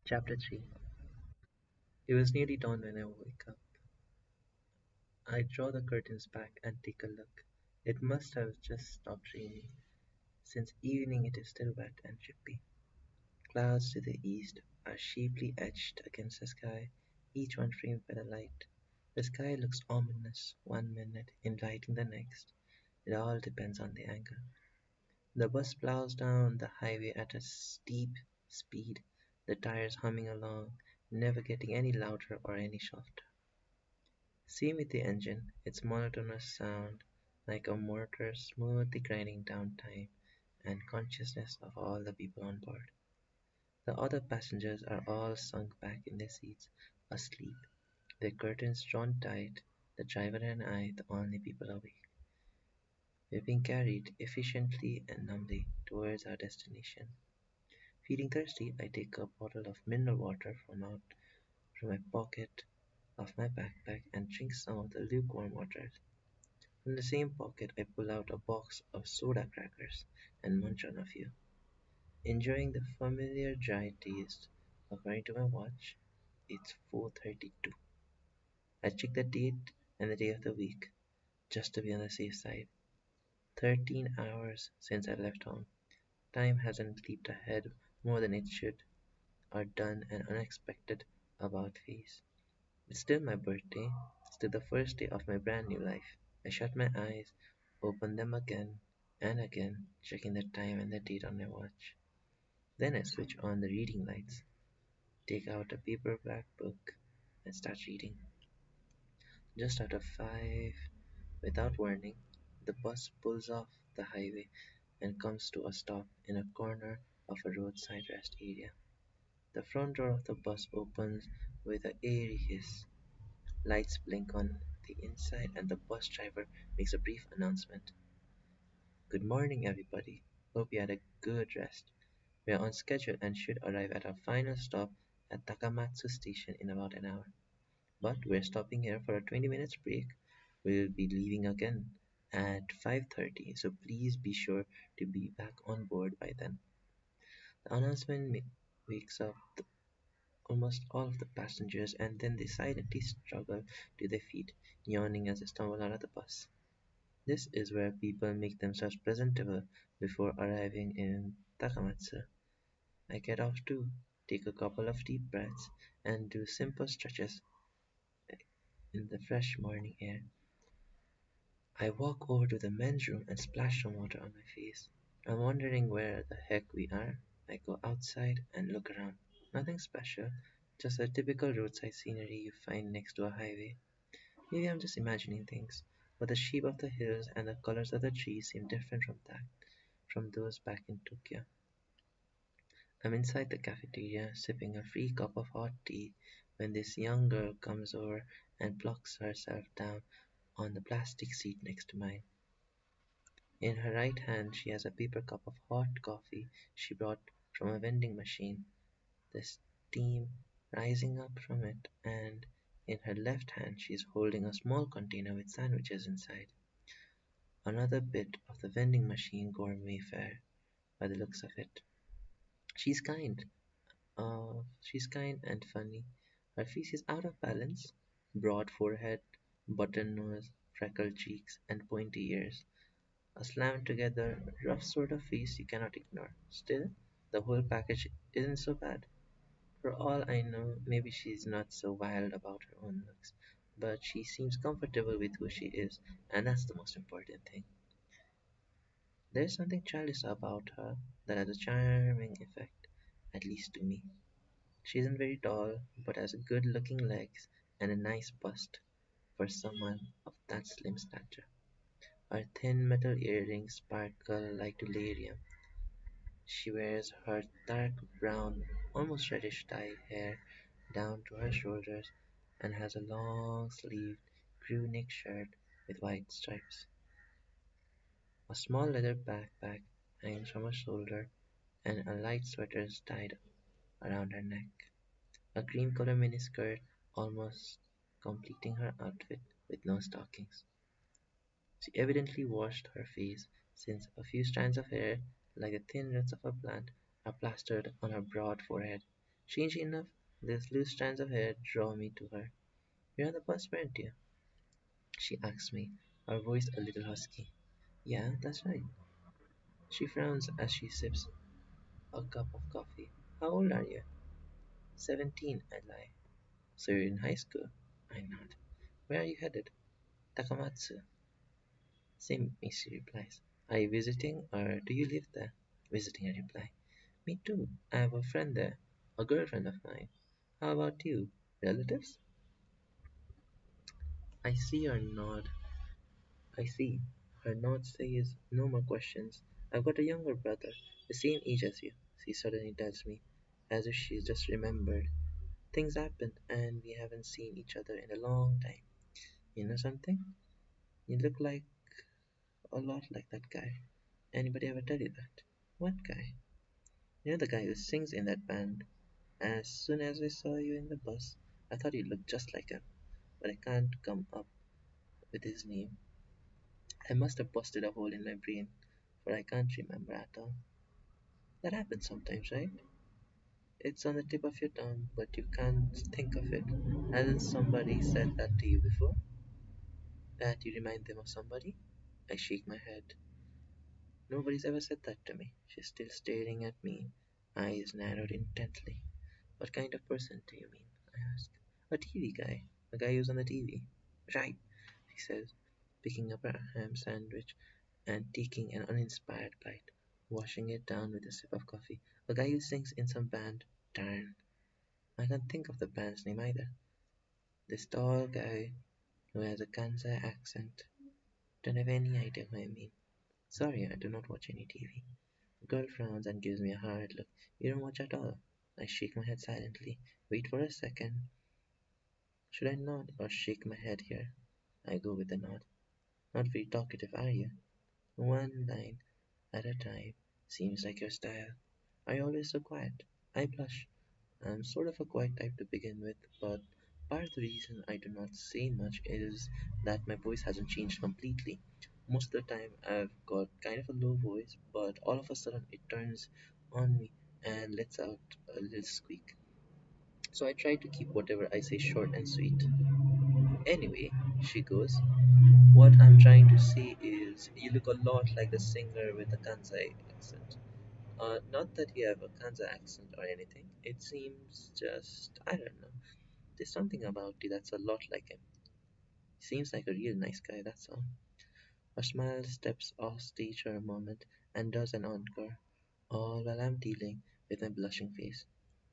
Chapter 3. It was nearly dawn when I woke up. I draw the curtains back and take a look. It must have just stopped raining. Since evening it is still wet and drippy. Clouds to the east are sharply etched against the sky, each one framed by the light. The sky looks ominous one minute, inviting the next. It all depends on the angle. The bus plows down the highway at a steep speed, the tires humming along, never getting any louder or any softer. Same with the engine, its monotonous sound, like a motor smoothly grinding down time and consciousness of all the people on board. The other passengers are all sunk back in their seats, asleep, their curtains drawn tight, the driver and I the only people awake. We're being carried efficiently and numbly towards our destination. Feeling thirsty, I take a bottle of mineral water from my pocket of my backpack and drink some of the lukewarm water. From the same pocket I pull out a box of soda crackers and munch on a few, enjoying the familiar dry taste. According to my watch, it's 4:32. I check the date and the day of the week, just to be on the safe side. 13 hours since I left home. Time hasn't leaped ahead more than it should, or done an unexpected about face. It's still my birthday, still the first day of my brand new life. I shut my eyes, open them again and again, checking the time and the date on my watch. Then I switch on the reading lights, take out a paperback book, and start reading. Just out of five, without warning, the bus pulls off the highway and comes to a stop in a corner of a roadside rest area. The front door of the bus opens with an airy hiss. Lights blink on the inside, and the bus driver makes a brief announcement. Good morning, everybody. Hope you had a good rest. We are on schedule and should arrive at our final stop at Takamatsu Station in about an hour. But we're stopping here for a 20 minutes break. We'll be leaving again at 5:30, so please be sure to be back on board by then. The announcement wakes up almost all of the passengers, and then they silently struggle to their feet, yawning as they stumble out of the bus. This is where people make themselves presentable before arriving in Takamatsu. I get off too, take a couple of deep breaths, and do simple stretches in the fresh morning air. I walk over to the men's room and splash some water on my face. I'm wondering where the heck we are. I go outside and look around. Nothing special, just a typical roadside scenery you find next to a highway. Maybe I'm just imagining things, but the shape of the hills and the colors of the trees seem different from those back in Tokyo. I'm inside the cafeteria sipping a free cup of hot tea when this young girl comes over and plucks herself down on the plastic seat next to mine. In her right hand she has a paper cup of hot coffee she brought from a vending machine, the steam rising up from it, and in her left hand she is holding a small container with sandwiches inside. Another bit of the vending machine gourmet fare, by the looks of it. She's kind. She's kind and funny. Her face is out of balance. Broad forehead, button nose, freckled cheeks, and pointy ears. A slammed together, rough sort of face you cannot ignore. Still, the whole package isn't so bad. For all I know, maybe she's not so wild about her own looks, but she seems comfortable with who she is, and that's the most important thing. There's something childish about her that has a charming effect, at least to me. She isn't very tall, but has good looking legs and a nice bust for someone of that slim stature. Her thin metal earrings sparkle like delirium. She wears her dark brown, almost reddish dyed hair down to her shoulders and has a long sleeved crew neck shirt with white stripes. A small leather backpack hangs from her shoulder and a light sweater is tied around her neck. A cream color miniskirt almost completing her outfit with no stockings. She evidently washed her face, since a few strands of hair, like the thin roots of a plant, are plastered on her broad forehead. Strangely enough, those loose strands of hair draw me to her. "You're on the bus, weren't you?" she asks me, her voice a little husky. "Yeah, that's right." She frowns as she sips a cup of coffee. "How old are you?" 17, I lie. "So you're in high school?" I nod. "Where are you headed?" "Takamatsu." "Same with me," she replies. "Are you visiting or do you live there?" "Visiting," I reply. "Me too. I have a friend there, a girlfriend of mine. How about you? Relatives?" I see her nod. I see. Her nod says, "No more questions. I've got a younger brother, the same age as you," she suddenly tells me, as if she's just remembered. "Things happen, and we haven't seen each other in a long time. You know something? You look like a lot like that guy." "Anybody ever tell you that?" "What guy?" "You know the guy who sings in that band. As soon as I saw you in the bus, I thought you looked just like him, but I can't come up with his name. I must have busted a hole in my brain, for I can't remember at all." That happens sometimes, right? It's on the tip of your tongue, but you can't think of it. Hasn't somebody said that to you before? That you remind them of somebody? I shake my head. Nobody's ever said that to me. She's still staring at me, eyes narrowed intently. "What kind of person do you mean?" I ask. "A TV guy. A guy who's on the TV." "Right," she says, picking up her ham sandwich and taking an uninspired bite, washing it down with a sip of coffee. "A guy who sings in some band. Darn, I can't think of the band's name either. This tall guy who has a Kansai accent. Don't have any idea who I mean. Sorry, I do not watch any TV." The girl frowns and gives me a hard look. "You don't watch at all?" I shake my head silently. Wait for a second. Should I nod or shake my head here? I go with the nod. "Not very talkative, are you? One line at a time seems like your style. Are you always so quiet?" I blush. I'm sort of a quiet type to begin with, but part of the reason I do not say much is that my voice hasn't changed completely. Most of the time, I've got kind of a low voice, but all of a sudden it turns on me and lets out a little squeak. So I try to keep whatever I say short and sweet. "Anyway," she goes, "what I'm trying to say is you look a lot like the singer with the Kansai accent. Not that you have a Kansai accent or anything. It seems just, I don't know. There's something about you that's a lot like him. He seems like a real nice guy, that's all." Her smile steps off stage for a moment and does an encore, all while I'm dealing with my blushing face.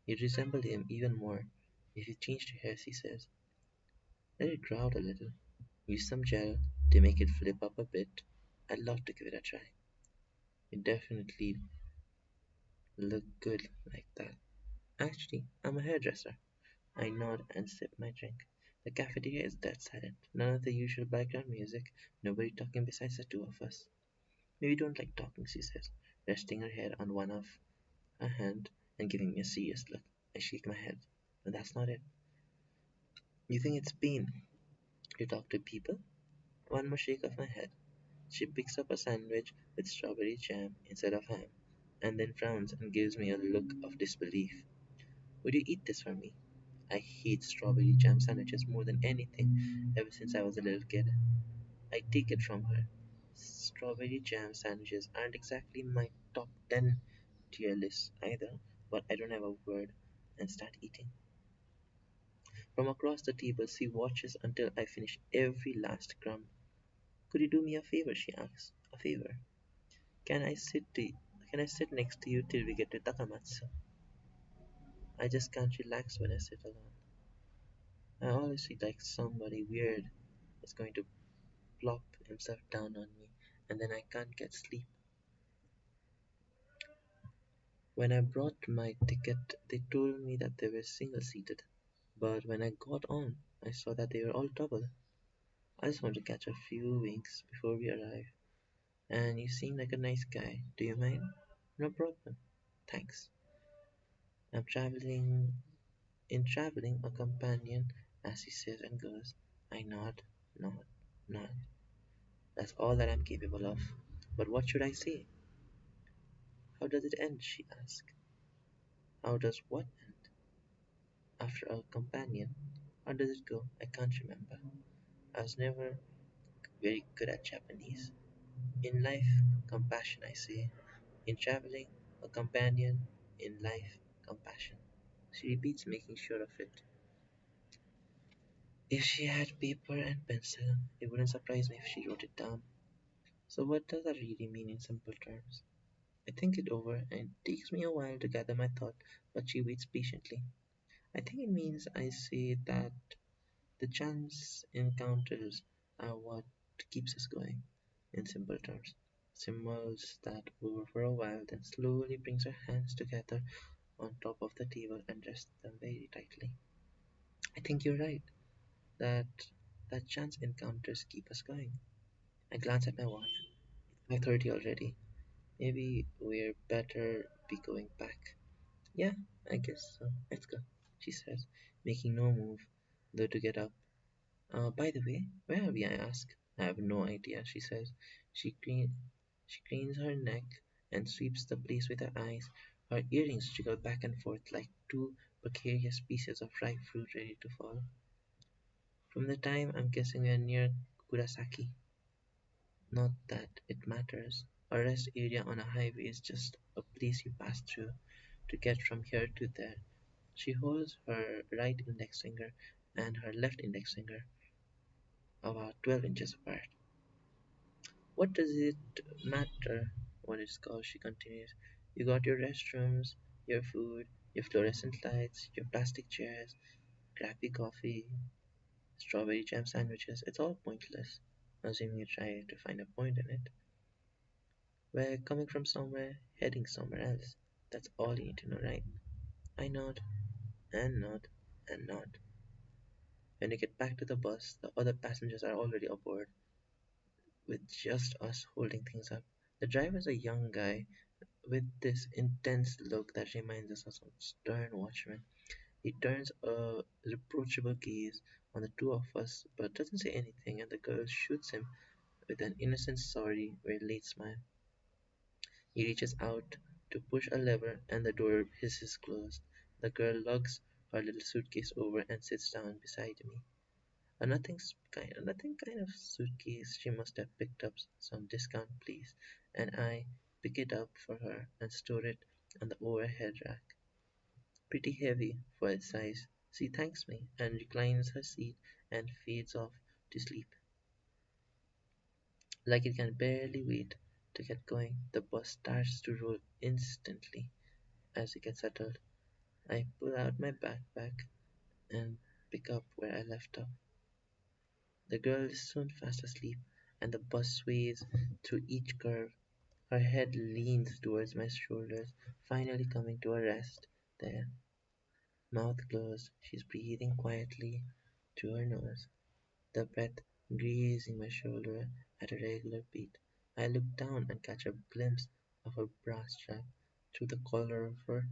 "You'd resemble him even more if you changed your hair," she says. "Let it grow out a little. Use some gel to make it flip up a bit. I'd love to give it a try. You definitely look good like that." "Actually, I'm a hairdresser." I nod and sip my drink. The cafeteria is dead silent. None of the usual background music, nobody talking besides the two of us. "Maybe don't like talking," she says, resting her head on one of her hand and giving me a serious look. I shake my head. "No, that's not it." "You think it's pain to talk to people?" One more shake of my head. She picks up a sandwich with strawberry jam instead of ham, and then frowns and gives me a look of disbelief. "Would you eat this for me?" I hate strawberry jam sandwiches more than anything ever since I was a little kid. I take it from her. Strawberry jam sandwiches aren't exactly my top 10 tier list either, but I don't have a word and start eating. From across the table, she watches until I finish every last crumb. "Could you do me a favor?" she asks. "A favor? Can I sit to, can I sit next to you till we get to Takamatsu? I just can't relax when I sit alone. I always feel like somebody weird is going to plop himself down on me, and then I can't get sleep." When I brought my ticket, they told me that they were single seated, but when I got on, I saw that they were all double. I just want to catch a few winks before we arrive, and you seem like a nice guy. Do you mind?" "No problem. Thanks. I'm traveling a companion," as he says and goes. I nod, nod, nod. That's all that I'm capable of. But what should I say? "How does it end?" she asks. "How does what end?" after a companion. How does it go? I can't remember. I was never very good at Japanese. In life, compassion, I say. In traveling, a companion. In life, compassion. She repeats, making sure of it. If she had paper and pencil, it wouldn't surprise me if she wrote it down. So, what does that really mean in simple terms? I think it over, and it takes me a while to gather my thought, but she waits patiently. I think it means I say that the chance encounters are what keeps us going, in simple terms. Symbols that over for a while, then slowly brings our hands together on top of the table and rest them very tightly. I think you're right that chance encounters keep us going. I glance at my watch. 5:30 already. Maybe we're better be going back. Yeah, I guess so. Let's go, she says, making no move, though to get up. By the way, where are we? I ask. I have no idea, she says. She, crane, she cranes her neck and sweeps the place with her eyes. Her earrings jiggle back and forth like two precarious pieces of ripe fruit ready to fall. From the time I'm guessing we're near Kurasaki. Not that it matters. A rest area on a highway is just a place you pass through to get from here to there. She holds her right index finger and her left index finger about 12 inches apart. What does it matter what it's called? She continues. You got your restrooms, your food, your fluorescent lights, your plastic chairs, crappy coffee, strawberry jam sandwiches. It's all pointless, assuming you try to find a point in it. We're coming from somewhere, heading somewhere else. That's all you need to know, right? I nod, and nod, and nod. When we get back to the bus, the other passengers are already aboard, with just us holding things up. The driver's a young guy with this intense look that reminds us of some stern watchman. He turns a reproachable gaze on the two of us, but doesn't say anything, and the girl shoots him with an innocent sorry, very late smile. He reaches out to push a lever, and the door hisses closed. The girl lugs her little suitcase over and sits down beside me. A nothing kind of suitcase. She must have picked up some discount place, and I pick it up for her and store it on the overhead rack. Pretty heavy for its size. She thanks me and reclines her seat and fades off to sleep. Like it can barely wait to get going, the bus starts to roll instantly. As we get settled, I pull out my backpack and pick up where I left off. The girl is soon fast asleep, and the bus sways through each curve. Her head leans towards my shoulders, finally coming to a rest there. Mouth closed, she's breathing quietly through her nose, the breath grazing my shoulder at a regular beat. I look down and catch a glimpse of her bra strap through the collar of her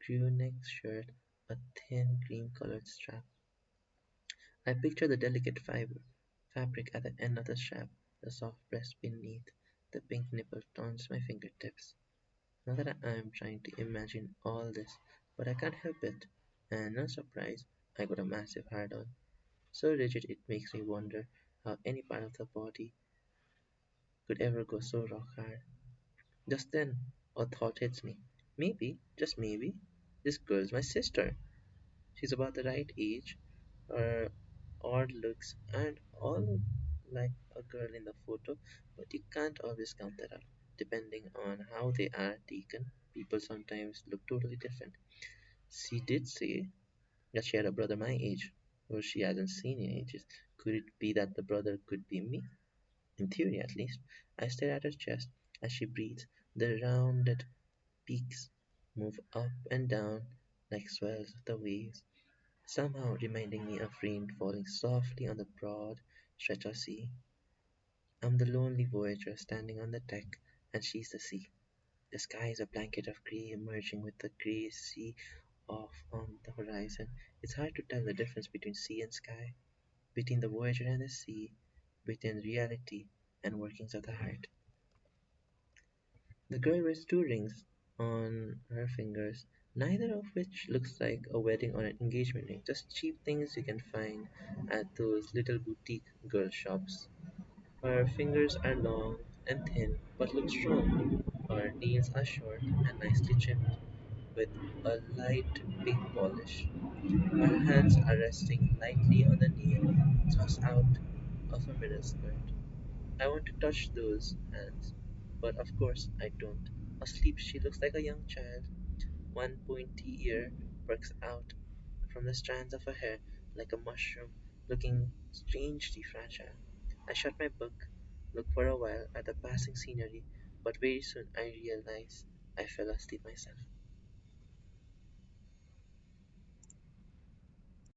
crew neck shirt, a thin cream colored strap. I picture the delicate fabric at the end of the strap, the soft breast beneath, the pink nipple taunts my fingertips. Not that I am trying to imagine all this, but I can't help it. And no surprise, I got a massive hard on. So rigid it makes me wonder how any part of the body could ever go so rock hard. Just then, a thought hits me. Maybe, just maybe, this girl's my sister. She's about the right age, her odd looks, and all like a girl in the photo, but you can't always count that out. Depending on how they are taken, people sometimes look totally different. She did say that she had a brother my age, or she hasn't seen in ages. Could it be that the brother could be me? In theory, at least. I stare at her chest as she breathes. The rounded peaks move up and down like swells of the waves, somehow reminding me of rain falling softly on the broad stretch of sea. I'm the lonely voyager standing on the deck, and she's the sea. The sky is a blanket of grey merging with the grey sea off on the horizon. It's hard to tell the difference between sea and sky, between the voyager and the sea, between reality and workings of the heart. The girl wears two rings on her fingers, Neither of which looks like a wedding or an engagement ring, just cheap things you can find at those little boutique girl shops. Her fingers are long and thin but look strong. Her nails are short and nicely trimmed with a light pink polish. Her hands are resting lightly on the nail thrust out of her middle skirt. I want to touch those hands, but of course I don't. Asleep, she looks like a young child. One pointy ear perks out from the strands of her hair like a mushroom, looking strangely fragile. I shut my book, look for a while at the passing scenery, but very soon I realize I fell asleep myself.